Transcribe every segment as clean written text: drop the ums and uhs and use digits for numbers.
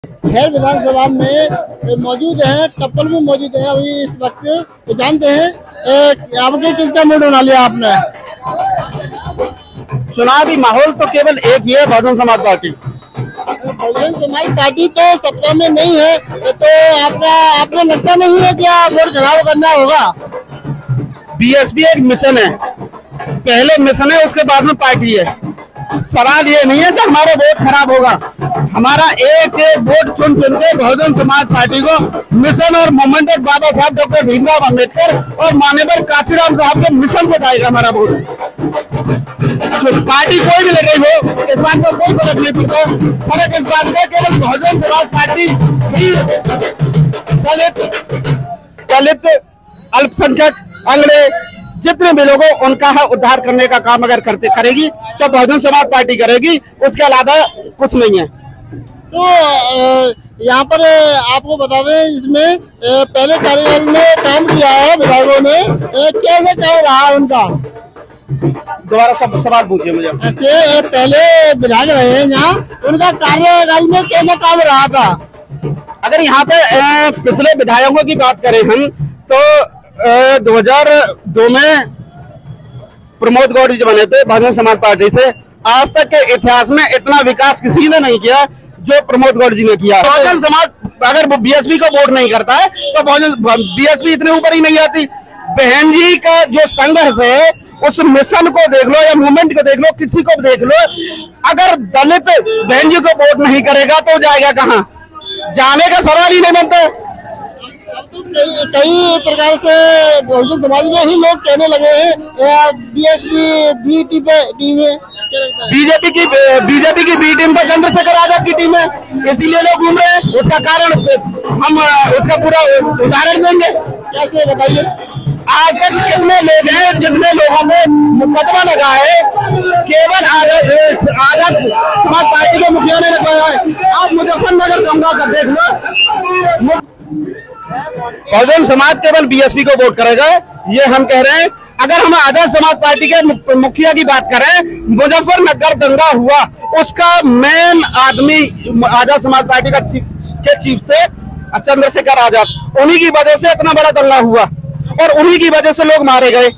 खैर विधानसभा में मौजूद हैं, टप्पल में मौजूद हैं अभी इस वक्त। जानते हैं आपके किसका मूड बना लिया आपने? चुनावी माहौल तो केवल एक ही है, बहुजन समाज पार्टी। बहुजन समाज पार्टी तो सत्ता में नहीं है, तो आपको लगता नहीं है कि वोट खराब करना होगा? बीएसपी एक मिशन है, पहले मिशन है, उसके बाद में पार्टी है। सवाल ये नहीं है कि हमारा वोट खराब होगा, हमारा एक वोट चुन चुन के बहुजन समाज पार्टी को मिशन और मूवमेंट ऑफ बाबा साहब डॉक्टर भीमराव अम्बेडकर और माननीय काशीराम साहब के मिशन पे जाएगा हमारा वोट। पार्टी कोई भी लगे हो, इस बात में कोई फर्क नहीं पड़ता। फर्क इस बात का केवल बहुजन समाज पार्टी ही दलित अल्पसंख्यक अंग्रेज जितने भी लोगों उनका है उद्धार करने का काम अगर करेगी तो बहुजन समाज पार्टी करेगी, उसके अलावा कुछ नहीं है। तो यहाँ पर आपको बता दें, इसमें पहले कार्यकाल में काम किया है विधायकों ने, कैसे काम रहा उनका? दोबारा सब सवाल पूछिए मुझे। ऐसे पहले विधायक रहे हैं यहाँ, उनका कार्यकाल में कैसे काम रहा था? अगर यहाँ पे पिछले विधायकों की बात करें हम तो 2002 में प्रमोद गौड़ जी बने थे बहुजन समाज पार्टी से। आज तक के इतिहास में इतना विकास किसी ने नहीं किया जो प्रमोद गौड़ जी ने किया। बहुजन समाज अगर बीएसपी को वोट नहीं करता है तो बीएसपी इतने ऊपर ही नहीं आती। बहन जी का जो संघर्ष है, उस मिशन को देख लो या मूवमेंट को देख लो, किसी को देख लो, अगर दलित बहन जी को वोट नहीं करेगा तो जाएगा कहाँ? जाने का सवाल ही नहीं बनता। कई प्रकार से बहुजन समाज में ही लोग कहने लगे हैं बीएसपी बी टीम है, बीजेपी की बी टीम तो चंद्रशेखर आजाद की टीम है, इसीलिए लोग घूम रहे हैं। उसका कारण हम उसका पूरा उदाहरण देंगे। कैसे बताइए? आज तक कितने लोग हैं जितने लोगों पे मुकदमा लगा है, केवल आजाद समाज पार्टी के मुखिया ने लगाया है। आप मुजफ्फरनगर गंगा का देख लो, बहुजन समाज केवल बीएसपी को वोट करेगा, ये हम कह रहे हैं। अगर हम आजाद समाज पार्टी के मुखिया की बात करें, मुजफ्फरनगर दंगा हुआ, उसका मेन आदमी आजाद समाज पार्टी का चीफ थे चंद्रशेखर आजाद। उन्हीं की वजह से इतना बड़ा दंगा हुआ और उन्हीं की वजह से लोग मारे गए।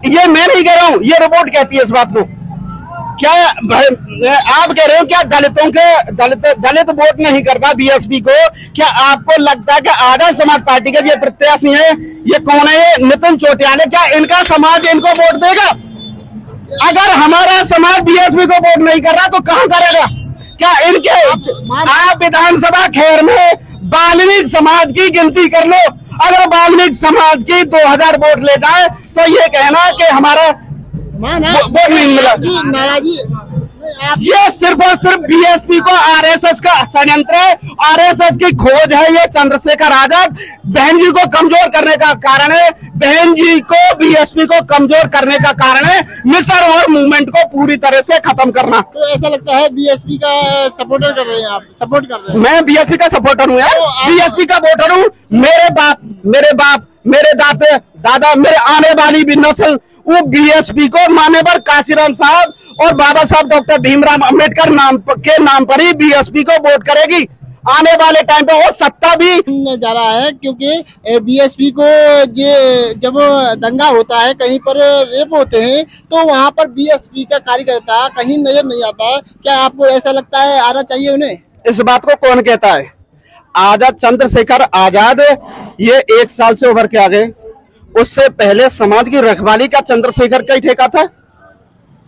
ये मैं नहीं कह रहा हूं, ये रिपोर्ट कहती है इस बात को। क्या आप कह रहे हो क्या दलित वोट नहीं करता बीएसपी को? क्या आपको लगता है कि आजाद समाज पार्टी के ये प्रत्याशी हैं, ये कौन है? नितिन चौटियाल, क्या इनका समाज इनको वोट देगा? अगर हमारा समाज बीएसपी को वोट नहीं कर रहा तो कहां करेगा? क्या इनके आप विधानसभा खैर में वाल्मीकि समाज की गिनती कर लो, अगर वाल्मीकि समाज की 2000 वोट ले जाए तो ये कहना कि हमारा वोट नहीं मिला। नाराजी ये सिर्फ और सिर्फ बीएसपी को आरएसएस का षड्यंत्र है, आरएसएस की खोज है। ये चंद्रशेखर आजाद बहन जी को कमजोर करने का कारण है, बहन जी को बीएसपी को कमजोर करने का कारण है मिशन और मूवमेंट को पूरी तरह से खत्म करना। तो ऐसा लगता है बीएसपी का सपोर्टर कर रहे हैं आप? सपोर्ट कर रहे हैं? मैं बीएसपी का सपोर्टर हूँ यार, बीएसपी का वोटर हूँ। मेरे दादा मेरे आने वाली भी नस्ल वो बीएसपी को माननीय काशीराम साहब और बाबा साहब डॉक्टर भीमराव अम्बेडकर के नाम पर ही बीएसपी को वोट करेगी आने वाले टाइम पे। और सत्ता भी जा रहा है क्योंकि बीएसपी को जब दंगा होता है, कहीं पर रेप होते हैं, तो वहां पर बीएसपी का कार्यकर्ता कहीं नजर नहीं आता है। क्या आपको ऐसा लगता है आना चाहिए उन्हें? इस बात को कौन कहता है? आजाद चंद्रशेखर आजाद ये 1 साल से उभर के आ गए। उससे पहले समाज की रखवाली का चंद्रशेखर का ही ठेका था।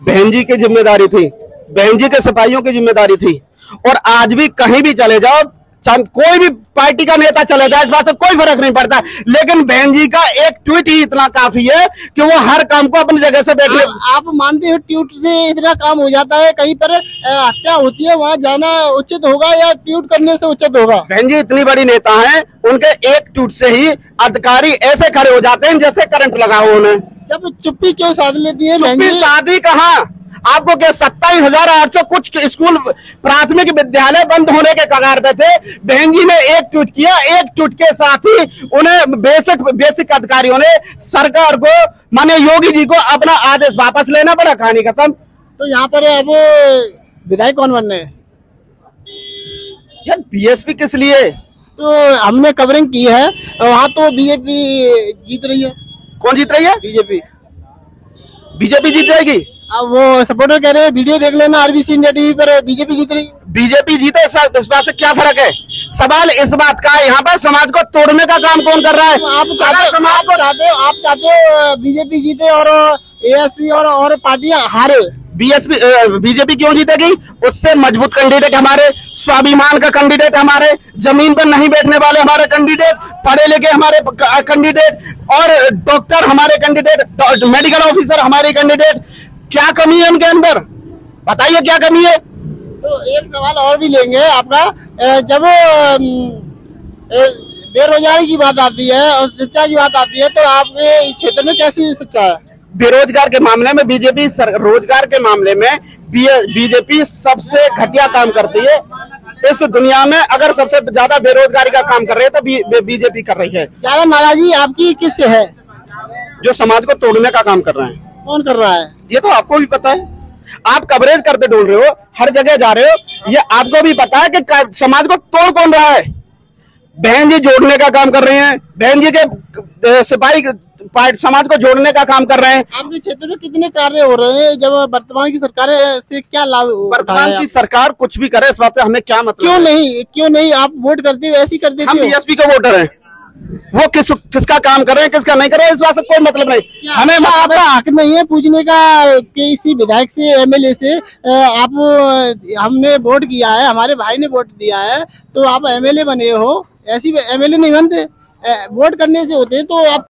बहन जी की जिम्मेदारी थी, बहन जी के सिपाहियों की जिम्मेदारी थी। और आज भी कहीं भी चले जाओ, कोई भी पार्टी का नेता चले जाए, इस बात से कोई फर्क नहीं पड़ता, लेकिन बहन जी का एक ट्वीट ही इतना काफी है कि वो हर काम को अपनी जगह से बैठ ले। आप मानते हो ट्वीट से इतना काम हो जाता है? कहीं पर हत्या होती है, वहाँ जाना उचित होगा या ट्वीट करने से उचित होगा? बहन जी इतनी बड़ी नेता हैं, उनके एक ट्वीट से ही अधिकारी ऐसे खड़े हो जाते हैं जैसे करंट लगा हो उन्हें। जब चुप्पी क्यों साध लेती है? चुप्पी साधी कहाँ? आपको क्या 27,800 कुछ स्कूल प्राथमिक विद्यालय बंद होने के कगार पे थे, बहन जी ने एक ट्वीट किया, एक ट्वीट के साथ ही उन्हें बेसिक अधिकारियों ने सरकार को माने योगी जी को अपना आदेश वापस लेना पड़ा, कहानी खत्म। तो यहाँ पर अब विधायक कौन बनने है? यार बीएसपी किस लिए? तो हमने कवरिंग की है, वहाँ तो बीजेपी जीत रही है। कौन जीत रही है? बीजेपी। बीजेपी जीत जाएगी। अब वो सपोर्टर कह रहे हैं, वीडियो देख लेना आरबीसी इंडिया टीवी पर, बीजेपी जीत रही है। बीजेपी जीते इस बात से क्या फर्क है? सवाल इस बात का है यहाँ पर समाज को तोड़ने का काम कौन कर रहा है? आप चाहते हो बीजेपी जीते और एएसपी और पार्टियां हारे। बीजेपी क्यों जीतेगी? उससे मजबूत कैंडिडेट हमारे, स्वाभिमान का कैंडिडेट हमारे, जमीन पर नहीं बैठने वाले हमारे कैंडिडेट, पढ़े लिखे हमारे कैंडिडेट और डॉक्टर हमारे कैंडिडेट, मेडिकल ऑफिसर हमारे कैंडिडेट। क्या कमी है उनके अंदर? बताइए क्या कमी है? तो एक सवाल और भी लेंगे आपका, जब बेरोजगारी की बात आती है और शिक्षा की बात आती है, तो आपके क्षेत्र में कैसी शिक्षा है? बेरोजगार के मामले में बीजेपी, रोजगार के मामले में बीजेपी सबसे घटिया काम करती है इस दुनिया में। अगर सबसे ज्यादा बेरोजगारी का काम कर रही है तो बीजेपी कर रही है। ज्यादा नाराजगी आपकी किससे है? जो समाज को तोड़ने का काम कर रहे हैं। कौन कर रहा है? ये तो आपको भी पता है, आप कवरेज करते डोल रहे हो, हर जगह जा रहे हो, ये आपको भी पता है कि समाज को तोड़ कौन रहा है। बहन जी जोड़ने का काम कर रहे हैं, बहन जी के सिपाही समाज को जोड़ने का काम कर रहे हैं। आपके क्षेत्र में कितने कार्य हो रहे हैं? जब वर्तमान की सरकार से क्या लाभ? वर्तमान की सरकार कुछ भी करे इस बात से हमें क्या मतलब? क्यों नहीं आप वोट करते हो, ऐसी कर देते हो? हम बीएसपी के वोटर हैं, वो किसका काम कर रहे हैं किसका नहीं कर रहे हैं इस बात से कोई मतलब नहीं। हमें आपका हक नहीं है पूछने का किसी विधायक से, एमएलए से? हमने वोट किया है, हमारे भाई ने वोट दिया है, तो आप एमएलए बने हो, ऐसी एमएलए नहीं बनते। वोट करने से होते तो आप